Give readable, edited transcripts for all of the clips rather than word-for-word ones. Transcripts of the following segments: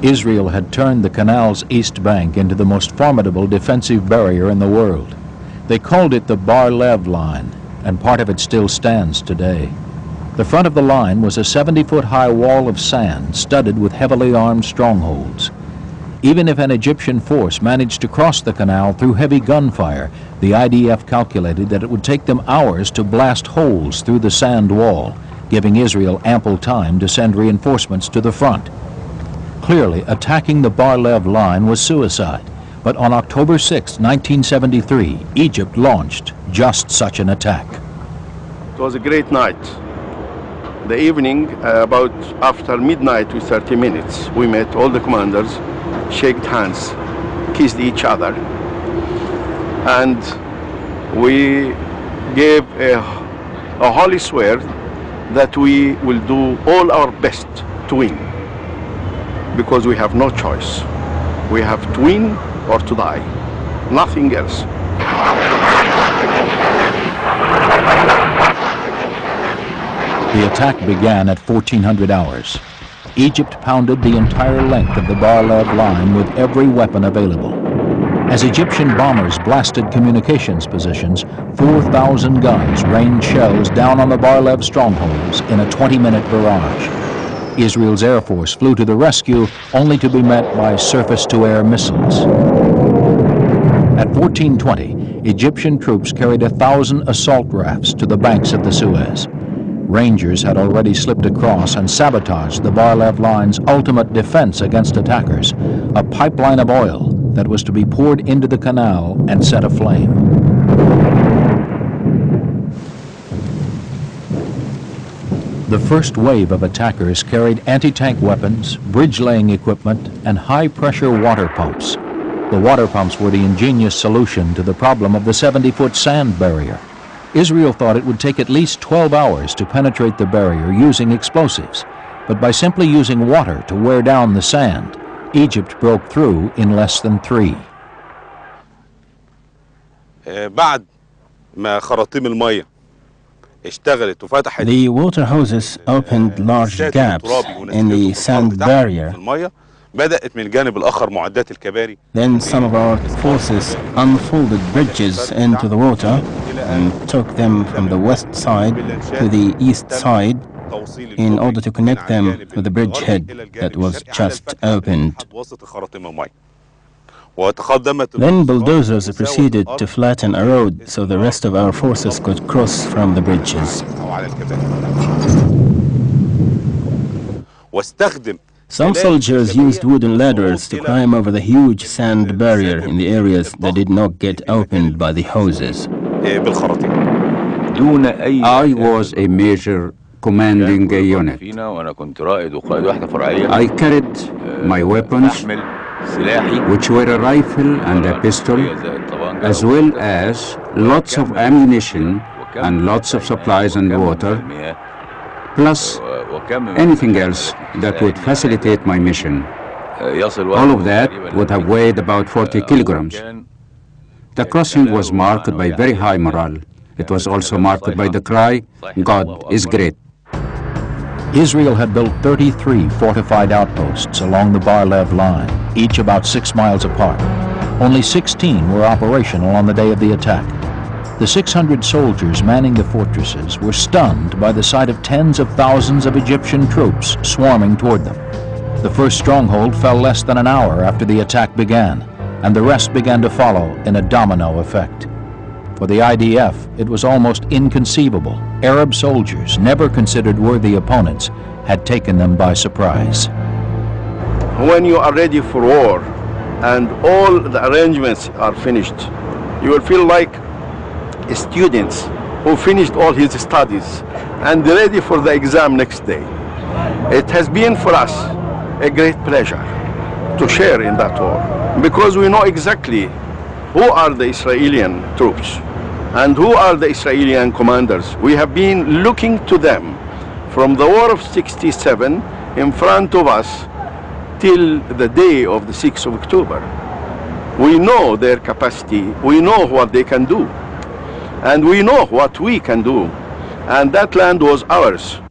Israel had turned the canal's east bank into the most formidable defensive barrier in the world. They called it the Bar Lev line, and part of it still stands today. The front of the line was a 70-foot-high wall of sand studded with heavily armed strongholds. Even if an Egyptian force managed to cross the canal through heavy gunfire, the IDF calculated that it would take them hours to blast holes through the sand wall, giving Israel ample time to send reinforcements to the front. Clearly, attacking the Bar Lev line was suicide, but on October 6, 1973, Egypt launched just such an attack. It was a great night. The evening, about after midnight with 30 minutes, we met all the commanders, shook hands, kissed each other, and we gave a holy swear that we will do all our best to win, because we have no choice. We have to win or to die, nothing else. The attack began at 1400 hours. Egypt pounded the entire length of the Bar Lev line with every weapon available. As Egyptian bombers blasted communications positions, 4,000 guns rained shells down on the Bar Lev strongholds in a 20-minute barrage. Israel's Air Force flew to the rescue, only to be met by surface-to-air missiles. At 1420, Egyptian troops carried 1,000 assault rafts to the banks of the Suez. Rangers had already slipped across and sabotaged the Bar Lev line's ultimate defense against attackers, a pipeline of oil that was to be poured into the canal and set aflame. The first wave of attackers carried anti-tank weapons, bridge-laying equipment, and high-pressure water pumps. The water pumps were the ingenious solution to the problem of the 70-foot sand barrier. Israel thought it would take at least 12 hours to penetrate the barrier using explosives, but by simply using water to wear down the sand, Egypt broke through in less than 3. The water hoses opened large gaps in the sand barrier. Then some of our forces unfolded bridges into the water and took them from the west side to the east side in order to connect them with the bridgehead that was just opened. Then bulldozers proceeded to flatten a road so the rest of our forces could cross from the bridges. Some soldiers used wooden ladders to climb over the huge sand barrier in the areas that did not get opened by the hoses. I was a major commanding a unit. I carried my weapons, which were a rifle and a pistol, as well as lots of ammunition and lots of supplies and water, plus anything else that would facilitate my mission. All of that would have weighed about 40 kilograms. The crossing was marked by very high morale. It was also marked by the cry, "God is great." Israel had built 33 fortified outposts along the Bar Lev line, each about 6 miles apart. Only 16 were operational on the day of the attack. The 600 soldiers manning the fortresses were stunned by the sight of tens of thousands of Egyptian troops swarming toward them. The first stronghold fell less than an hour after the attack began, and the rest began to follow in a domino effect. For the IDF, it was almost inconceivable. Arab soldiers, never considered worthy opponents, had taken them by surprise. When you are ready for war and all the arrangements are finished, you will feel like students who finished all his studies and ready for the exam next day. It has been for us a great pleasure to share in that war, because we know exactly who are the Israeli troops and who are the Israeli commanders. We have been looking to them from the war of '67 in front of us till the day of the 6th of October. We know their capacity, we know what they can do, and we know what we can do, and that land was ours.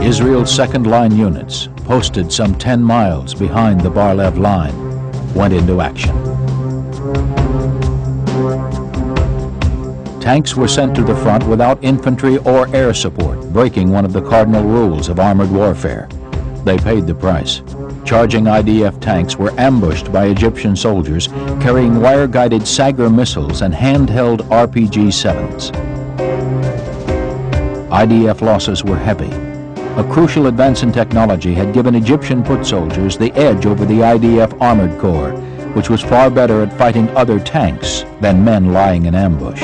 Israel's second-line units, posted some 10 miles behind the Bar Lev line, went into action. Tanks were sent to the front without infantry or air support, breaking one of the cardinal rules of armored warfare. They paid the price. Charging IDF tanks were ambushed by Egyptian soldiers carrying wire-guided Sagar missiles and handheld RPG-7s. IDF losses were heavy. A crucial advance in technology had given Egyptian foot soldiers the edge over the IDF Armored Corps, which was far better at fighting other tanks than men lying in ambush.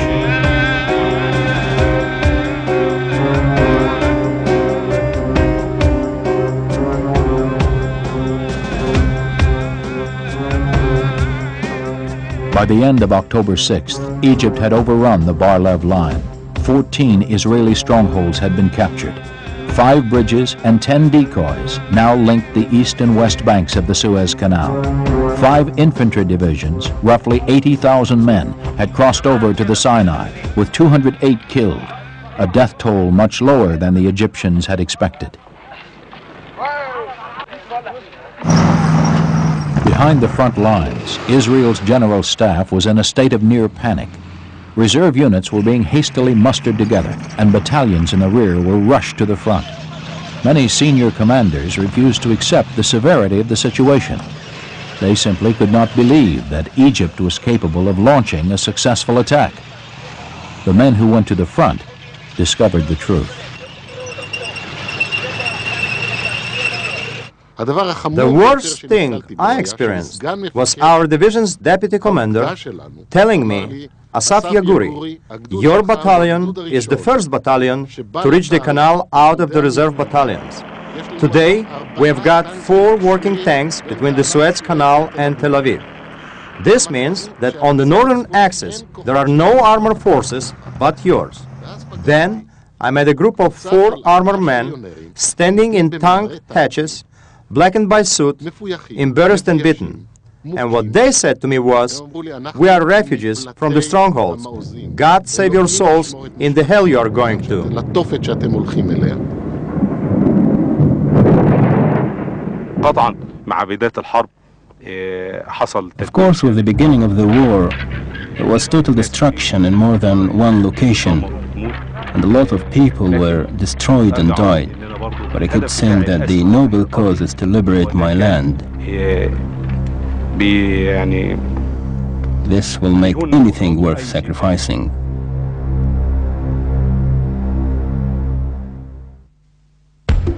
By the end of October 6th, Egypt had overrun the Bar Lev line. 14 Israeli strongholds had been captured. 5 bridges and 10 decoys now linked the east and west banks of the Suez Canal. 5 infantry divisions, roughly 80,000 men, had crossed over to the Sinai, with 208 killed, a death toll much lower than the Egyptians had expected. Behind the front lines, Israel's general staff was in a state of near panic. Reserve units were being hastily mustered together, and battalions in the rear were rushed to the front. Many senior commanders refused to accept the severity of the situation. They simply could not believe that Egypt was capable of launching a successful attack. The men who went to the front discovered the truth. The worst thing I experienced was our division's deputy commander telling me, Asaf Yaguri, your battalion is the first battalion to reach the canal out of the reserve battalions. Today, we have got 4 working tanks between the Suez Canal and Tel Aviv. This means that on the northern axis, there are no armored forces but yours. Then, I met a group of 4 armored men standing in tank hatches, blackened by soot, embarrassed and beaten. And what they said to me was, we are refugees from the strongholds. God save your souls in the hell you are going to. Of course, with the beginning of the war, there was total destruction in more than one location, and a lot of people were destroyed and died. But I kept saying that the noble cause is to liberate my land. This will make anything worth sacrificing.